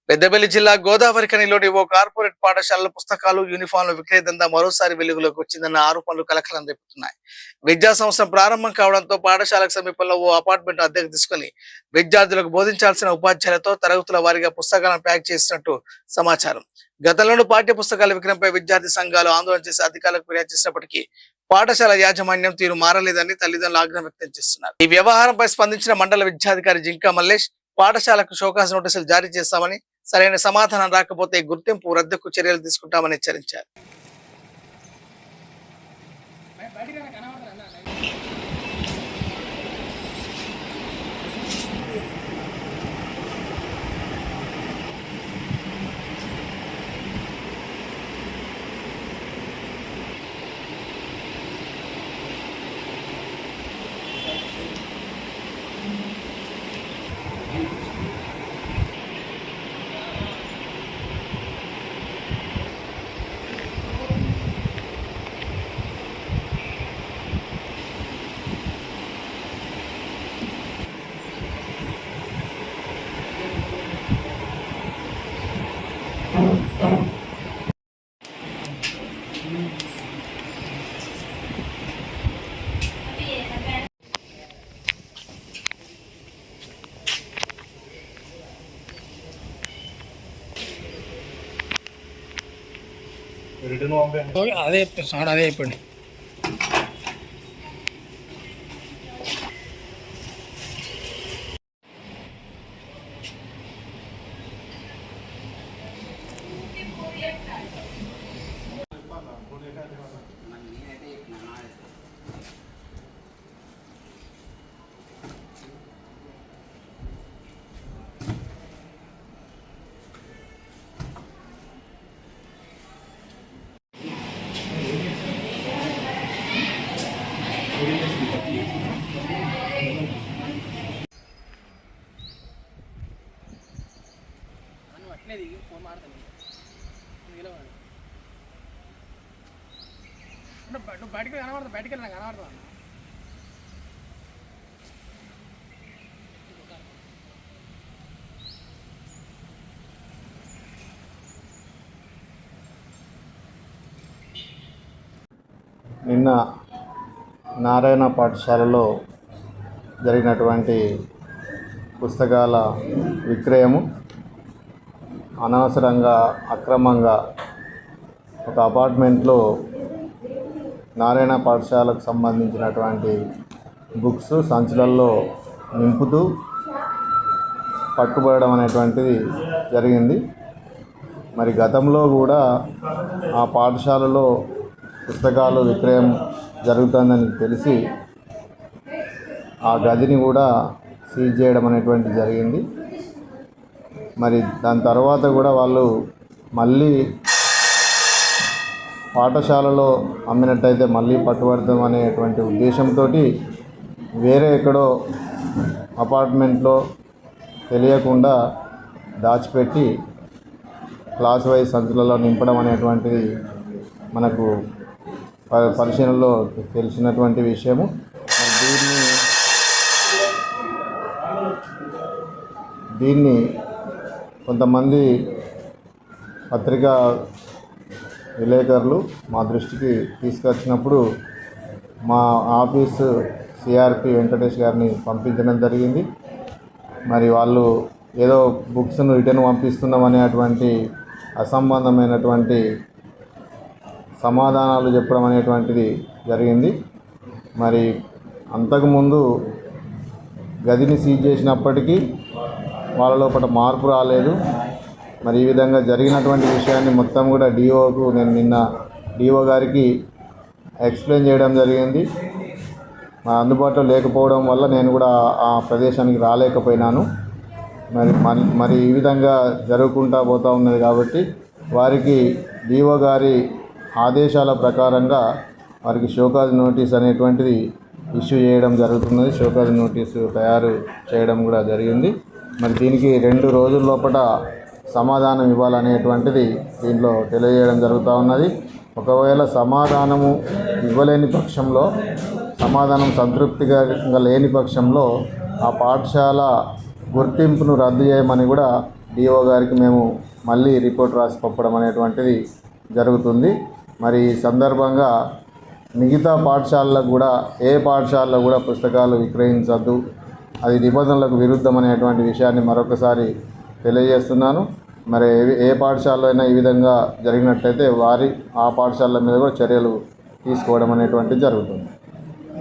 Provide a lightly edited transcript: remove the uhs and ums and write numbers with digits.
పెద్దపల్లి జిల్లా గోదావరిఖనిలోని ఓ కార్పొరేట్ పాఠశాలల పుస్తకాలు యూనిఫామ్ల విక్రయ దందా మరోసారి వెలుగులోకి వచ్చిందన్న ఆరోపణలు కలకలం రేపుతున్నాయి. విద్యా సంవత్సరం ప్రారంభం కావడంతో పాఠశాలకు సమీపంలో ఓ అపార్ట్మెంట్ అద్దెకు తీసుకుని విద్యార్థులకు బోధించాల్సిన ఉపాధ్యాయులతో తరగతుల వారీగా పుస్తకాలను ప్యాక్ చేసినట్టు సమాచారం. గతంలోనూ పాఠ్య పుస్తకాల విక్రయంపై విద్యార్థి సంఘాలు ఆందోళన చేసి అధికారులకు ఫిర్యాదు చేసినప్పటికీ పాఠశాల యాజమాన్యం తీరు మారలేదని తల్లిదండ్రులు ఆగ్రహం వ్యక్తం చేస్తున్నారు. ఈ వ్యవహారంపై స్పందించిన మండల విద్యాధికారి జింకా మల్లేష్ పాఠశాలకు షోకాస్ నోటీసులు జారీ చేస్తామని, సరైన సమాధానం రాకపోతే గుర్తింపు రద్దుకు చర్యలు తీసుకుంటామని హెచ్చరించారు. అదే సార్ అదే చెప్పండి. ఫోన్ మాడతాను నువ్వు బయటకు కనబడతా, బయటకు వెళ్ళినా కనబడతా. నిన్న నారాయణ పాఠశాలలో జరిగినటువంటి పుస్తకాల విక్రయము అనవసరంగా అక్రమంగా ఒక అపార్ట్మెంట్లో నారాయణ పాఠశాలకు సంబంధించినటువంటి బుక్స్ సంచులలో నింపుతూ పట్టుబడడం అనేటువంటిది జరిగింది. మరి గతంలో కూడా ఆ పాఠశాలలో పుస్తకాలు విక్రయం జరుగుతుందని తెలిసి ఆ గదిని కూడా సీజ్ చేయడం అనేటువంటిది జరిగింది. మరి దాని తర్వాత కూడా వాళ్ళు మళ్ళీ పాఠశాలలో అమ్మినట్టయితే మళ్ళీ పట్టుబడతాం అనేటువంటి ఉద్దేశంతో వేరే ఎక్కడో అపార్ట్మెంట్లో తెలియకుండా దాచిపెట్టి క్లాస్ వైజ్ సంచులలో నింపడం అనేటువంటిది మనకు పరిశీలనలో తెలిసినటువంటి విషయము. దీన్ని కొంతమంది పత్రికా విలేకరులు మా దృష్టికి తీసుకొచ్చినప్పుడు మా ఆఫీసు సిఆర్పి వెంకటేష్ గారిని పంపించడం జరిగింది. మరి వాళ్ళు ఏదో బుక్స్ను రిటర్న్ పంపిస్తున్నాం అనేటువంటి అసంబంధమైనటువంటి సమాధానాలు చెప్పడం అనేటువంటిది జరిగింది. మరి అంతకుముందు గదిని సీజ్ చేసినప్పటికీ వాళ్ళ లోపల మార్పు రాలేదు. మరి ఈ విధంగా జరిగినటువంటి విషయాన్ని మొత్తం కూడా డిఓకు నేను నిన్న డిఓ గారికి ఎక్స్ప్లెయిన్ చేయడం జరిగింది. మా అందుబాటులో లేకపోవడం వల్ల నేను కూడా ఆ ప్రదేశానికి రాలేకపోయినాను. మరి ఈ విధంగా జరుగుకుంటూ పోతూ ఉన్నది కాబట్టి వారికి డిఓ గారి ఆదేశాల ప్రకారంగా వారికి షోకాజ్ నోటీస్ అనేటువంటిది ఇష్యూ చేయడం జరుగుతున్నది. షోకాజ్ నోటీసు తయారు చేయడం కూడా జరిగింది. మరి దీనికి 2 రోజుల లోపల సమాధానం ఇవ్వాలనేటువంటిది దీంట్లో తెలియజేయడం జరుగుతూ ఉన్నది. ఒకవేళ సమాధానము ఇవ్వలేని పక్షంలో, సమాధానం సంతృప్తిగా లేని పక్షంలో ఆ పాఠశాల గుర్తింపును రద్దు చేయమని కూడా డిఓ గారికి మేము మళ్ళీ రిపోర్ట్ రాసి పంపడం అనేటువంటిది జరుగుతుంది. మరి ఈ సందర్భంగా మిగతా పాఠశాలలకు కూడా ఏ పాఠశాలలో కూడా పుస్తకాలు విక్రయించద్దు, అది నిబంధనలకు విరుద్ధం అనేటువంటి విషయాన్ని మరొకసారి తెలియజేస్తున్నాను. మరి ఏ పాఠశాలలో అయినా ఈ విధంగా జరిగినట్లయితే ఆ పాఠశాలల మీద కూడా చర్యలు తీసుకోవడం అనేటువంటిది జరుగుతుంది.